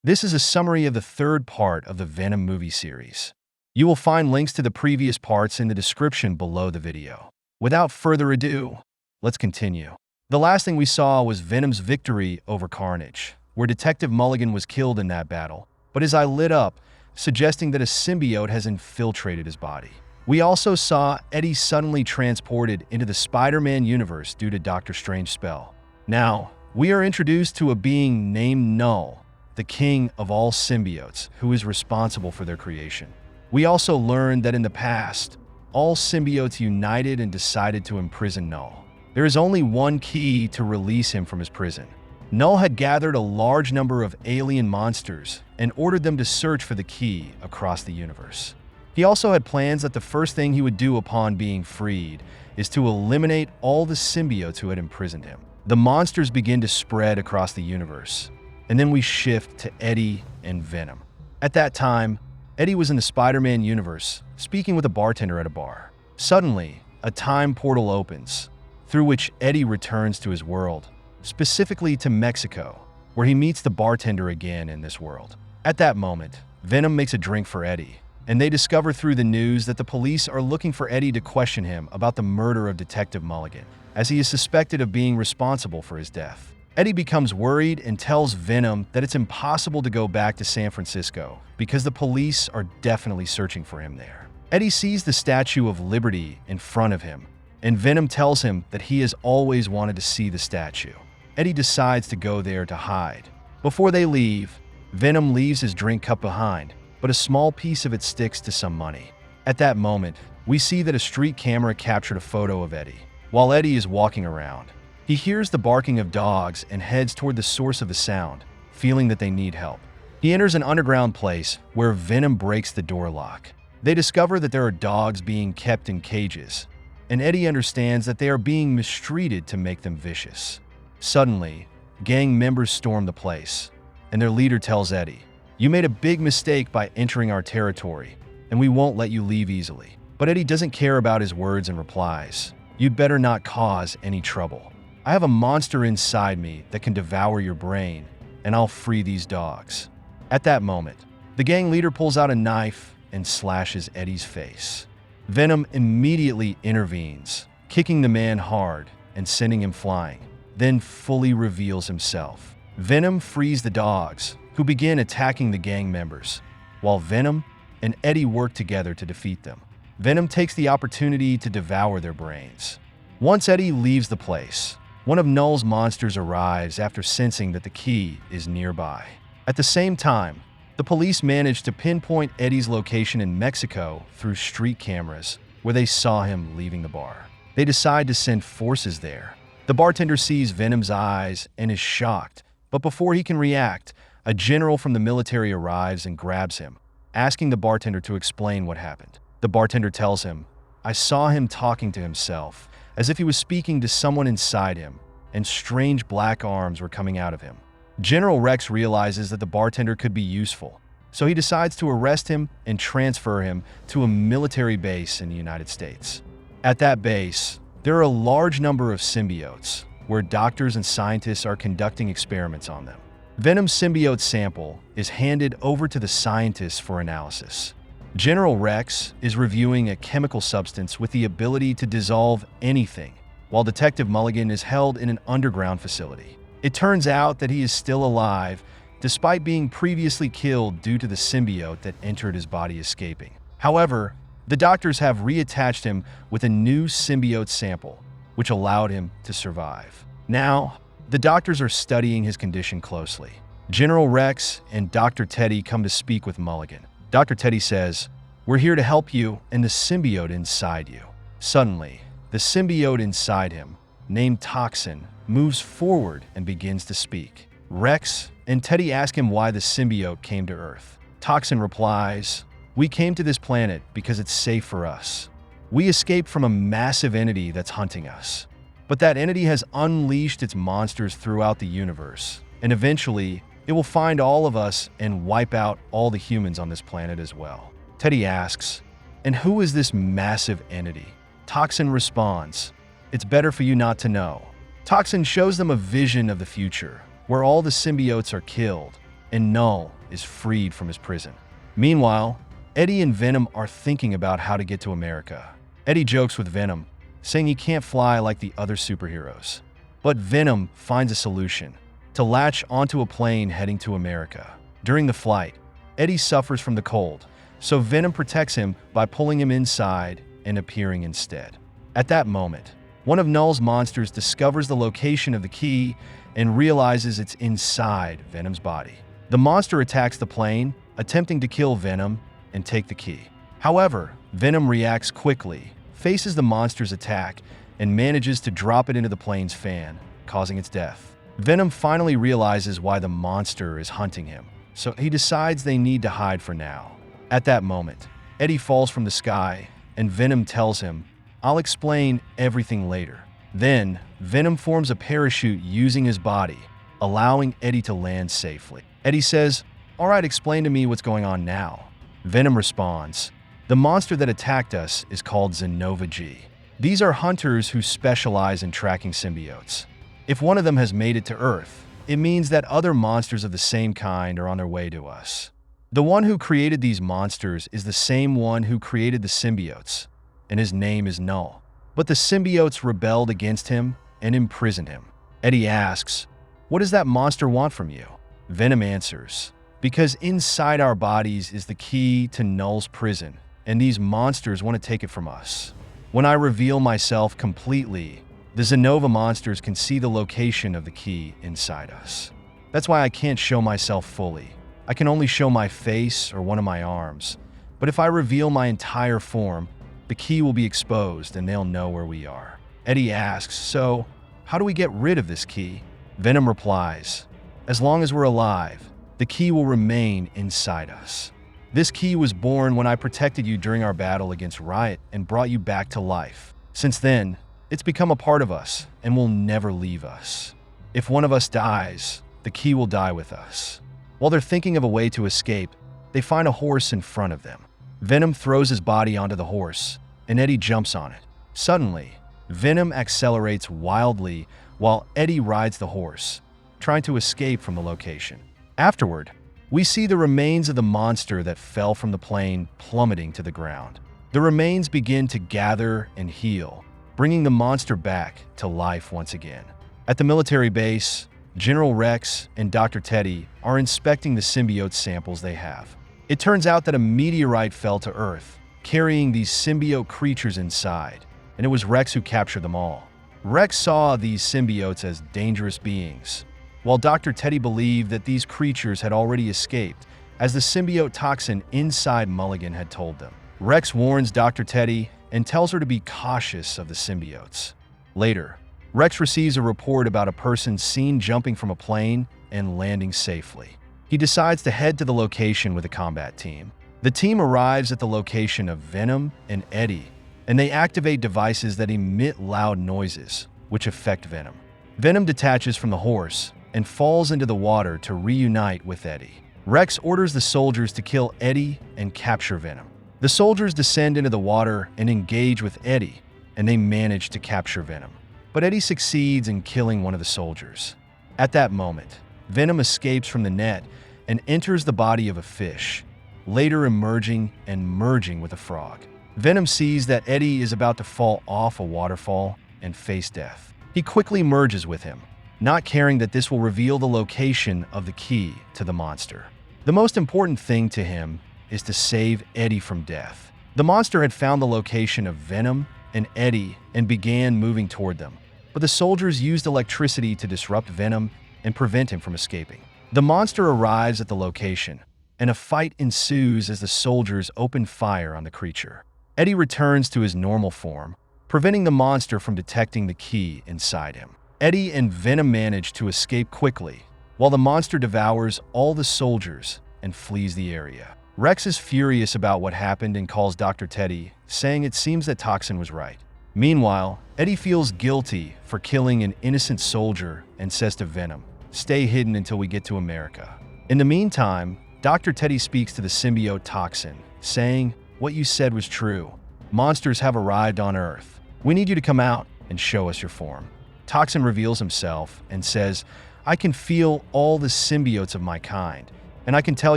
This is a summary of the third part of the Venom movie series. You will find links to the previous parts in the description below the video. Without further ado, let's continue. The last thing we saw was Venom's victory over Carnage, where Detective Mulligan was killed in that battle, but his eye lit up, suggesting that a symbiote has infiltrated his body. We also saw Eddie suddenly transported into the Spider-Man universe due to Doctor Strange's spell. Now, we are introduced to a being named Null, the king of all symbiotes, who is responsible for their creation. We also learned that in the past, all symbiotes united and decided to imprison Null. There is only one key to release him from his prison. Null had gathered a large number of alien monsters and ordered them to search for the key across the universe. He also had plans that the first thing he would do upon being freed is to eliminate all the symbiotes who had imprisoned him. The monsters begin to spread across the universe, and then we shift to Eddie and Venom. At that time, Eddie was in the Spider-Man universe, speaking with a bartender at a bar. Suddenly, a time portal opens, through which Eddie returns to his world, specifically to Mexico, where he meets the bartender again in this world. At that moment, Venom makes a drink for Eddie, and they discover through the news that the police are looking for Eddie to question him about the murder of Detective Mulligan, as he is suspected of being responsible for his death. Eddie becomes worried and tells Venom that it's impossible to go back to San Francisco because the police are definitely searching for him there. Eddie sees the Statue of Liberty in front of him, and Venom tells him that he has always wanted to see the statue. Eddie decides to go there to hide. Before they leave, Venom leaves his drink cup behind, but a small piece of it sticks to some money. At that moment, we see that a street camera captured a photo of Eddie. While Eddie is walking around, he hears the barking of dogs and heads toward the source of the sound, feeling that they need help. He enters an underground place where Venom breaks the door lock. They discover that there are dogs being kept in cages, and Eddie understands that they are being mistreated to make them vicious. Suddenly, gang members storm the place, and their leader tells Eddie, "You made a big mistake by entering our territory, and we won't let you leave easily." But Eddie doesn't care about his words and replies, "You'd better not cause any trouble. I have a monster inside me that can devour your brain, and I'll free these dogs." At that moment, the gang leader pulls out a knife and slashes Eddie's face. Venom immediately intervenes, kicking the man hard and sending him flying, then fully reveals himself. Venom frees the dogs, who begin attacking the gang members, while Venom and Eddie work together to defeat them. Venom takes the opportunity to devour their brains. Once Eddie leaves the place, one of Null's monsters arrives after sensing that the key is nearby. At the same time, the police manage to pinpoint Eddie's location in Mexico through street cameras, where they saw him leaving the bar. They decide to send forces there. The bartender sees Venom's eyes and is shocked, but before he can react, a general from the military arrives and grabs him, asking the bartender to explain what happened. The bartender tells him, "I saw him talking to himself, as if he was speaking to someone inside him, and strange black arms were coming out of him." General Rex realizes that the bartender could be useful, so he decides to arrest him and transfer him to a military base in the United States. At that base, there are a large number of symbiotes, where doctors and scientists are conducting experiments on them. Venom's symbiote sample is handed over to the scientists for analysis. General Rex is reviewing a chemical substance with the ability to dissolve anything, while Detective Mulligan is held in an underground facility. It turns out that he is still alive, despite being previously killed due to the symbiote that entered his body escaping. However, the doctors have reattached him with a new symbiote sample, which allowed him to survive. Now, the doctors are studying his condition closely. General Rex and Dr. Teddy come to speak with Mulligan. Dr. Teddy says, "We're here to help you and the symbiote inside you." Suddenly, the symbiote inside him, named Toxin, moves forward and begins to speak. Rex and Teddy ask him why the symbiote came to Earth. Toxin replies, "We came to this planet because it's safe for us. We escaped from a massive entity that's hunting us. But that entity has unleashed its monsters throughout the universe, and eventually, it will find all of us and wipe out all the humans on this planet as well." Teddy asks, "And who is this massive entity?" Toxin responds, "It's better for you not to know." Toxin shows them a vision of the future, where all the symbiotes are killed, and Null is freed from his prison. Meanwhile, Eddie and Venom are thinking about how to get to America. Eddie jokes with Venom, saying he can't fly like the other superheroes. But Venom finds a solution: to latch onto a plane heading to America. During the flight, Eddie suffers from the cold, so Venom protects him by pulling him inside and appearing instead. At that moment, one of Null's monsters discovers the location of the key and realizes it's inside Venom's body. The monster attacks the plane, attempting to kill Venom and take the key. However, Venom reacts quickly, faces the monster's attack, and manages to drop it into the plane's fan, causing its death. Venom finally realizes why the monster is hunting him, so he decides they need to hide for now. At that moment, Eddie falls from the sky, and Venom tells him, "I'll explain everything later." Then, Venom forms a parachute using his body, allowing Eddie to land safely. Eddie says, "All right, explain to me what's going on now." Venom responds, "The monster that attacked us is called Zenova G. These are hunters who specialize in tracking symbiotes. If one of them has made it to Earth, it means that other monsters of the same kind are on their way to us. The one who created these monsters is the same one who created the symbiotes, and his name is Null. But the symbiotes rebelled against him and imprisoned him." Eddie asks, "What does that monster want from you?" Venom answers, "Because inside our bodies is the key to Null's prison, and these monsters want to take it from us. When I reveal myself completely, the Zenova monsters can see the location of the key inside us. That's why I can't show myself fully. I can only show my face or one of my arms. But if I reveal my entire form, the key will be exposed and they'll know where we are." Eddie asks, "So, how do we get rid of this key?" Venom replies, "As long as we're alive, the key will remain inside us. This key was born when I protected you during our battle against Riot and brought you back to life. Since then, it's become a part of us and will never leave us. If one of us dies, the key will die with us." While they're thinking of a way to escape, they find a horse in front of them. Venom throws his body onto the horse, and Eddie jumps on it. Suddenly, Venom accelerates wildly while Eddie rides the horse, trying to escape from the location. Afterward, we see the remains of the monster that fell from the plane plummeting to the ground. The remains begin to gather and heal, bringing the monster back to life once again. At the military base, General Rex and Dr. Teddy are inspecting the symbiote samples they have. It turns out that a meteorite fell to Earth, carrying these symbiote creatures inside, and it was Rex who captured them all. Rex saw these symbiotes as dangerous beings, while Dr. Teddy believed that these creatures had already escaped, as the symbiote toxin inside Mulligan had told them. Rex warns Dr. Teddy and tells her to be cautious of the symbiotes. Later, Rex receives a report about a person seen jumping from a plane and landing safely. He decides to head to the location with a combat team. The team arrives at the location of Venom and Eddie, and they activate devices that emit loud noises, which affect Venom. Venom detaches from the horse and falls into the water to reunite with Eddie. Rex orders the soldiers to kill Eddie and capture Venom. The soldiers descend into the water and engage with Eddie, and they manage to capture Venom. But Eddie succeeds in killing one of the soldiers. At that moment, Venom escapes from the net and enters the body of a fish, later emerging and merging with a frog. Venom sees that Eddie is about to fall off a waterfall and face death. He quickly merges with him, not caring that this will reveal the location of the key to the monster. The most important thing to him is to save Eddie from death. The monster had found the location of Venom and Eddie and began moving toward them, but the soldiers used electricity to disrupt Venom and prevent him from escaping. The monster arrives at the location, and a fight ensues as the soldiers open fire on the creature. Eddie returns to his normal form, preventing the monster from detecting the key inside him. Eddie and Venom manage to escape quickly, while the monster devours all the soldiers and flees the area. Rex is furious about what happened and calls Dr. Teddy, saying it seems that Toxin was right. Meanwhile, Eddie feels guilty for killing an innocent soldier and says to Venom, "Stay hidden until we get to America." In the meantime, Dr. Teddy speaks to the symbiote Toxin, saying, "What you said was true. Monsters have arrived on Earth. We need you to come out and show us your form." Toxin reveals himself and says, "I can feel all the symbiotes of my kind, and I can tell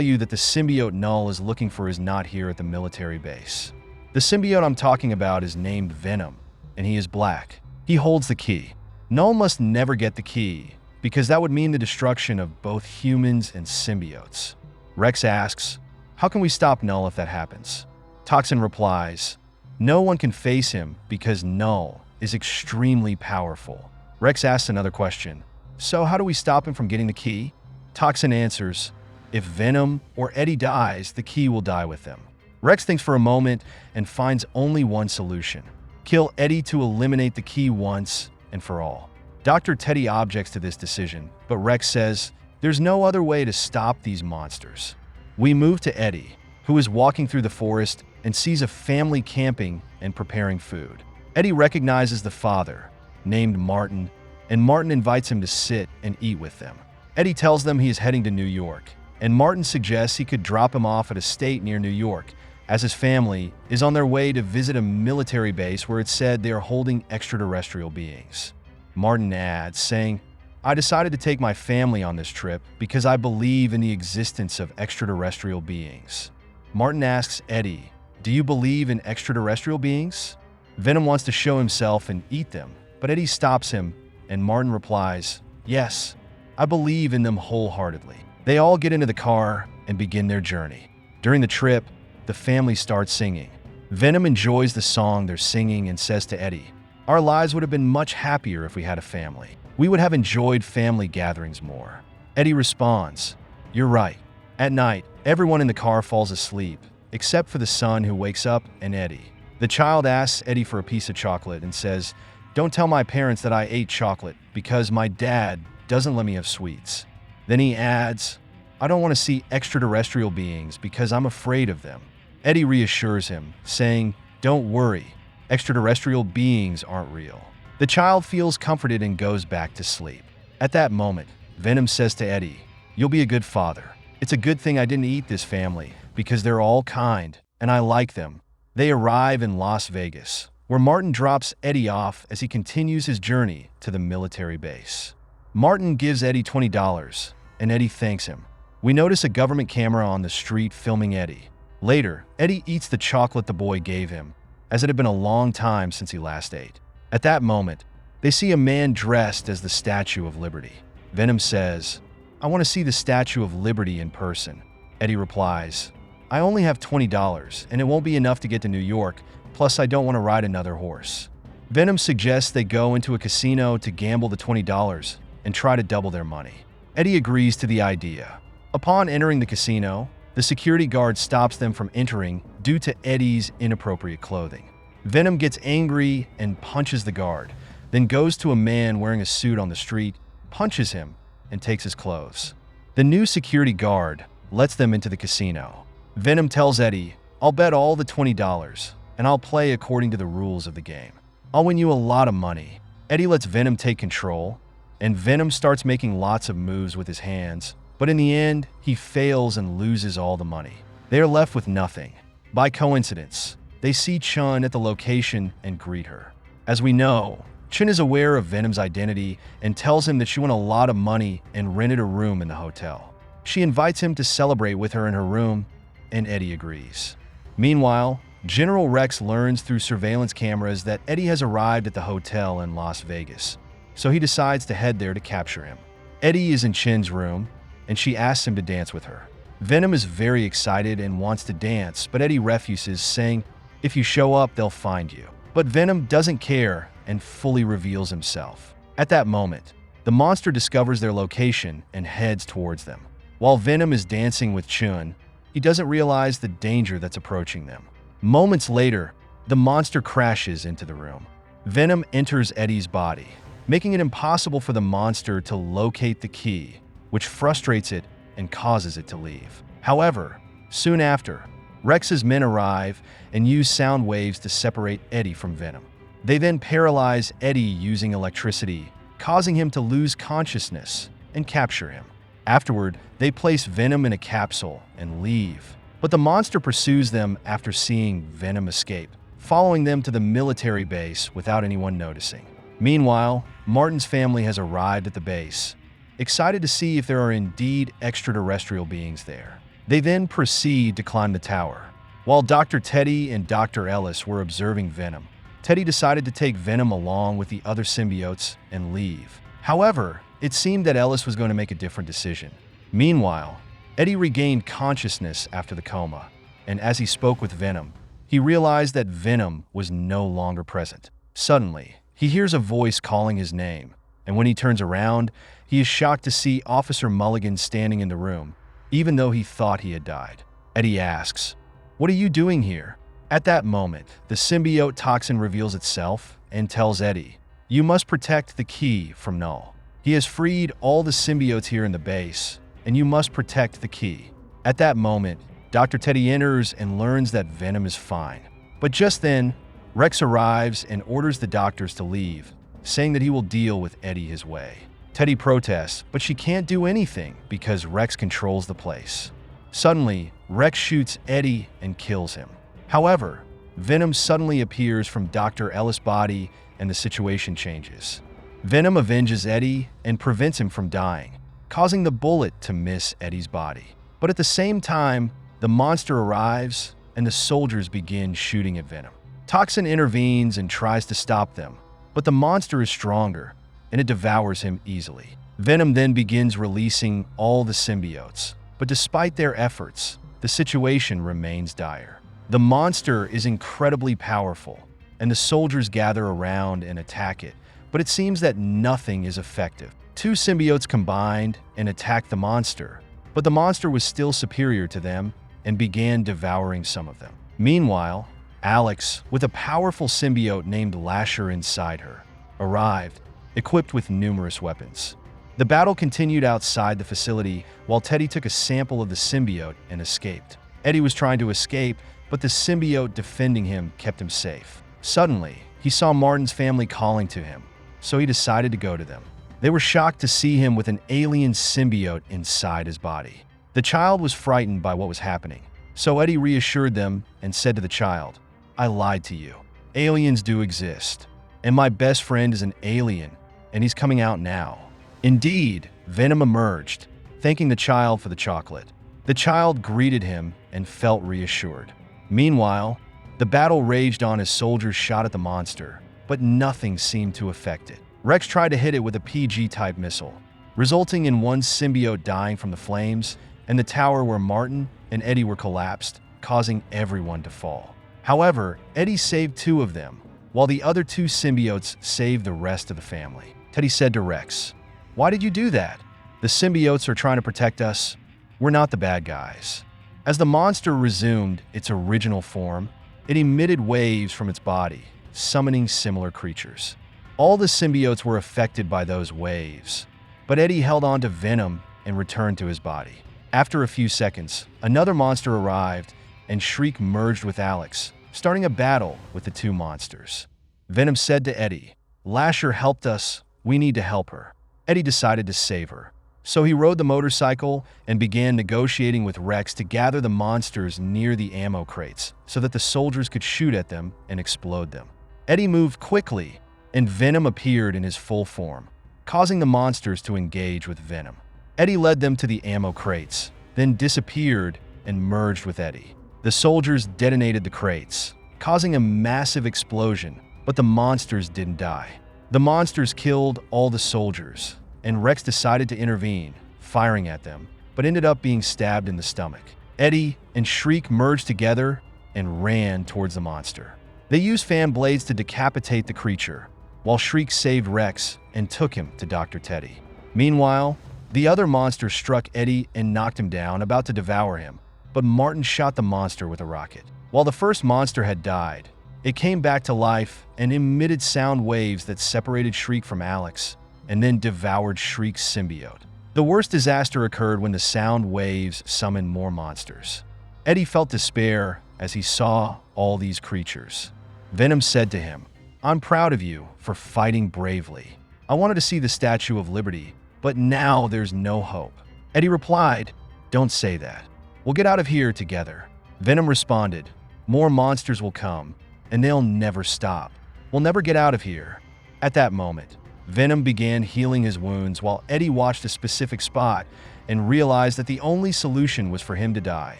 you that the symbiote Null is looking for is not here at the military base. The symbiote I'm talking about is named Venom, and he is black. He holds the key. Null must never get the key, because that would mean the destruction of both humans and symbiotes. Rex asks, how can we stop Null if that happens? Toxin replies, no one can face him because Null is extremely powerful. Rex asks another question, so how do we stop him from getting the key? Toxin answers, if Venom or Eddie dies, the key will die with them. Rex thinks for a moment and finds only one solution. Kill Eddie to eliminate the key once and for all. Dr. Teddy objects to this decision, but Rex says there's no other way to stop these monsters. We move to Eddie, who is walking through the forest and sees a family camping and preparing food. Eddie recognizes the father, named Martin, and Martin invites him to sit and eat with them. Eddie tells them he is heading to New York, and Martin suggests he could drop him off at a state near New York, as his family is on their way to visit a military base where it's said they are holding extraterrestrial beings. Martin adds, saying, I decided to take my family on this trip because I believe in the existence of extraterrestrial beings. Martin asks Eddie, do you believe in extraterrestrial beings? Venom wants to show himself and eat them, but Eddie stops him, and Martin replies, yes, I believe in them wholeheartedly. They all get into the car and begin their journey. During the trip, the family starts singing. Venom enjoys the song they're singing and says to Eddie, our lives would have been much happier if we had a family. We would have enjoyed family gatherings more. Eddie responds, you're right. At night, everyone in the car falls asleep, except for the son who wakes up and Eddie. The child asks Eddie for a piece of chocolate and says, don't tell my parents that I ate chocolate because my dad doesn't let me have sweets. Then he adds, I don't want to see extraterrestrial beings because I'm afraid of them. Eddie reassures him, saying, don't worry, extraterrestrial beings aren't real. The child feels comforted and goes back to sleep. At that moment, Venom says to Eddie, you'll be a good father. It's a good thing I didn't eat this family because they're all kind and I like them. They arrive in Las Vegas, where Martin drops Eddie off as he continues his journey to the military base. Martin gives Eddie $20 and Eddie thanks him. We notice a government camera on the street filming Eddie. Later, Eddie eats the chocolate the boy gave him, as it had been a long time since he last ate. At that moment, they see a man dressed as the Statue of Liberty. Venom says, I want to see the Statue of Liberty in person. Eddie replies, I only have $20 and it won't be enough to get to New York, plus I don't want to ride another horse. Venom suggests they go into a casino to gamble the $20 and try to double their money. Eddie agrees to the idea. Upon entering the casino, the security guard stops them from entering due to Eddie's inappropriate clothing. Venom gets angry and punches the guard, then goes to a man wearing a suit on the street, punches him, and takes his clothes. The new security guard lets them into the casino. Venom tells Eddie, I'll bet all the $20, and I'll play according to the rules of the game. I'll win you a lot of money. Eddie lets Venom take control, and Venom starts making lots of moves with his hands, but in the end, he fails and loses all the money. They are left with nothing. By coincidence, they see Chun at the location and greet her. As we know, Chun is aware of Venom's identity and tells him that she won a lot of money and rented a room in the hotel. She invites him to celebrate with her in her room, and Eddie agrees. Meanwhile, General Rex learns through surveillance cameras that Eddie has arrived at the hotel in Las Vegas, so he decides to head there to capture him. Eddie is in Chin's room, and she asks him to dance with her. Venom is very excited and wants to dance, but Eddie refuses, saying, if you show up, they'll find you. But Venom doesn't care and fully reveals himself. At that moment, the monster discovers their location and heads towards them. While Venom is dancing with Chun, he doesn't realize the danger that's approaching them. Moments later, the monster crashes into the room. Venom enters Eddie's body, making it impossible for the monster to locate the key, which frustrates it and causes it to leave. However, soon after, Rex's men arrive and use sound waves to separate Eddie from Venom. They then paralyze Eddie using electricity, causing him to lose consciousness and capture him. Afterward, they place Venom in a capsule and leave, but the monster pursues them after seeing Venom escape, following them to the military base without anyone noticing. Meanwhile, Martin's family has arrived at the base, excited to see if there are indeed extraterrestrial beings there. They then proceed to climb the tower. While Dr. Teddy and Dr. Ellis were observing Venom, Teddy decided to take Venom along with the other symbiotes and leave. However, it seemed that Ellis was going to make a different decision. Meanwhile, Eddie regained consciousness after the coma, and as he spoke with Venom, he realized that Venom was no longer present. Suddenly, he hears a voice calling his name, and when he turns around, he is shocked to see Officer Mulligan standing in the room, even though he thought he had died. Eddie asks, "What are you doing here?" At that moment, the symbiote toxin reveals itself and tells Eddie, "You must protect the key from Null. He has freed all the symbiotes here in the base, and you must protect the key." At that moment, Dr. Teddy enters and learns that Venom is fine. But just then, Rex arrives and orders the doctors to leave, saying that he will deal with Eddie his way. Teddy protests, but she can't do anything because Rex controls the place. Suddenly, Rex shoots Eddie and kills him. However, Venom suddenly appears from Dr. Ellis' body and the situation changes. Venom avenges Eddie and prevents him from dying, causing the bullet to miss Eddie's body. But at the same time, the monster arrives and the soldiers begin shooting at Venom. Toxin intervenes and tries to stop them, but the monster is stronger and it devours him easily. Venom then begins releasing all the symbiotes, but despite their efforts, the situation remains dire. The monster is incredibly powerful, and the soldiers gather around and attack it, but it seems that nothing is effective. Two symbiotes combined and attacked the monster, but the monster was still superior to them and began devouring some of them. Meanwhile, Alex, with a powerful symbiote named Lasher inside her, arrived, equipped with numerous weapons. The battle continued outside the facility while Teddy took a sample of the symbiote and escaped. Eddie was trying to escape, but the symbiote defending him kept him safe. Suddenly, he saw Martin's family calling to him, so he decided to go to them. They were shocked to see him with an alien symbiote inside his body. The child was frightened by what was happening, so Eddie reassured them and said to the child, "I lied to you. Aliens do exist, and my best friend is an alien, and he's coming out now." Indeed, Venom emerged, thanking the child for the chocolate. The child greeted him and felt reassured. Meanwhile, the battle raged on as soldiers shot at the monster, but nothing seemed to affect it. Rex tried to hit it with a PG-type missile, resulting in one symbiote dying from the flames, and the tower where Martin and Eddie were collapsed, causing everyone to fall. However, Eddie saved two of them, while the other two symbiotes saved the rest of the family. Teddy said to Rex, "Why did you do that? The symbiotes are trying to protect us. We're not the bad guys." As the monster resumed its original form, it emitted waves from its body, summoning similar creatures. All the symbiotes were affected by those waves, but Eddie held on to Venom and returned to his body. After a few seconds, another monster arrived, and Shriek merged with Alex, starting a battle with the two monsters. Venom said to Eddie, "Lasher helped us. We need to help her." Eddie decided to save her. So he rode the motorcycle and began negotiating with Rex to gather the monsters near the ammo crates so that the soldiers could shoot at them and explode them. Eddie moved quickly, and Venom appeared in his full form, causing the monsters to engage with Venom. Eddie led them to the ammo crates, then disappeared and merged with Eddie. The soldiers detonated the crates, causing a massive explosion, but the monsters didn't die. The monsters killed all the soldiers, and Rex decided to intervene, firing at them, but ended up being stabbed in the stomach. Eddie and Shriek merged together and ran towards the monster. They used fan blades to decapitate the creature, while Shriek saved Rex and took him to Dr. Teddy. Meanwhile, the other monster struck Eddie and knocked him down, about to devour him, but Martin shot the monster with a rocket. While the first monster had died, it came back to life and emitted sound waves that separated Shriek from Alex, and then devoured Shriek's symbiote. The worst disaster occurred when the sound waves summoned more monsters. Eddie felt despair as he saw all these creatures. Venom said to him, "I'm proud of you for fighting bravely. I wanted to see the Statue of Liberty, but now there's no hope." Eddie replied, "Don't say that. We'll get out of here together." Venom responded, "More monsters will come, and they'll never stop. We'll never get out of here." At that moment, Venom began healing his wounds while Eddie watched a specific spot and realized that the only solution was for him to die,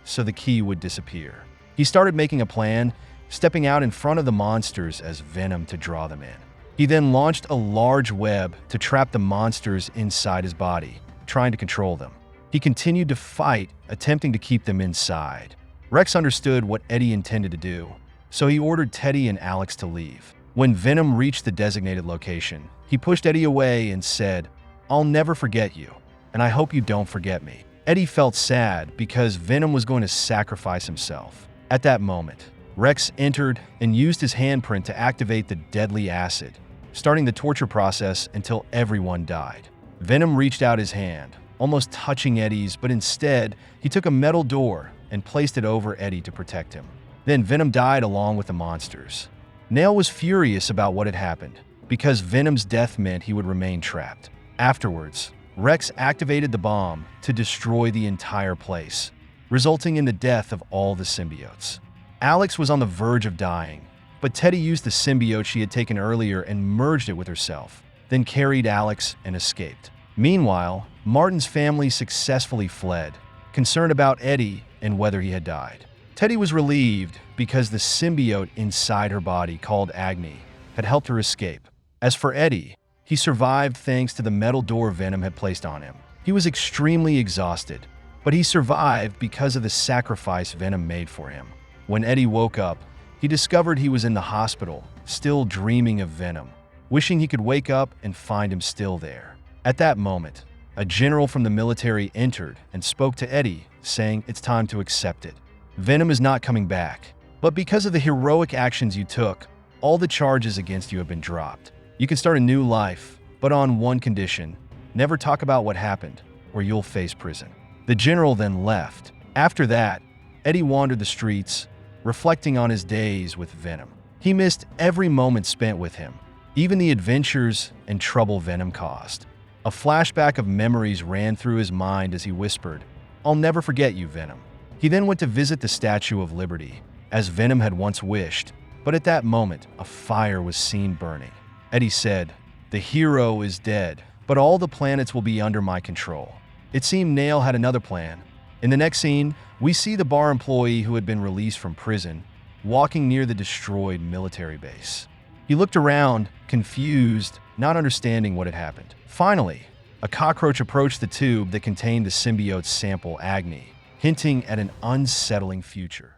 so the key would disappear. He started making a plan, stepping out in front of the monsters as Venom to draw them in. He then launched a large web to trap the monsters inside his body, trying to control them. He continued to fight, attempting to keep them inside. Rex understood what Eddie intended to do, so he ordered Teddy and Alex to leave. When Venom reached the designated location, he pushed Eddie away and said, "I'll never forget you, and I hope you don't forget me." Eddie felt sad because Venom was going to sacrifice himself. At that moment, Rex entered and used his handprint to activate the deadly acid, starting the torture process until everyone died. Venom reached out his hand, almost touching Eddie's, but instead, he took a metal door and placed it over Eddie to protect him. Then Venom died along with the monsters. Nail was furious about what had happened, because Venom's death meant he would remain trapped. Afterwards, Rex activated the bomb to destroy the entire place, resulting in the death of all the symbiotes. Alex was on the verge of dying, but Teddy used the symbiote she had taken earlier and merged it with herself, then carried Alex and escaped. Meanwhile, Martin's family successfully fled, concerned about Eddie and whether he had died. Teddy was relieved because the symbiote inside her body, called Agni, had helped her escape. As for Eddie, he survived thanks to the metal door Venom had placed on him. He was extremely exhausted, but he survived because of the sacrifice Venom made for him. When Eddie woke up, he discovered he was in the hospital, still dreaming of Venom, wishing he could wake up and find him still there. At that moment, a general from the military entered and spoke to Eddie, saying it's time to accept it. Venom is not coming back, but because of the heroic actions you took, all the charges against you have been dropped. You can start a new life, but on one condition: never talk about what happened, or you'll face prison. The general then left. After that, Eddie wandered the streets, reflecting on his days with Venom. He missed every moment spent with him, even the adventures and trouble Venom caused. A flashback of memories ran through his mind as he whispered, "I'll never forget you, Venom." He then went to visit the Statue of Liberty, as Venom had once wished, but at that moment, a fire was seen burning. Eddie said, "The hero is dead, but all the planets will be under my control." It seemed Nail had another plan. In the next scene, we see the bar employee who had been released from prison, walking near the destroyed military base. He looked around, confused, not understanding what had happened. Finally, a cockroach approached the tube that contained the symbiote's sample, Agni, hinting at an unsettling future.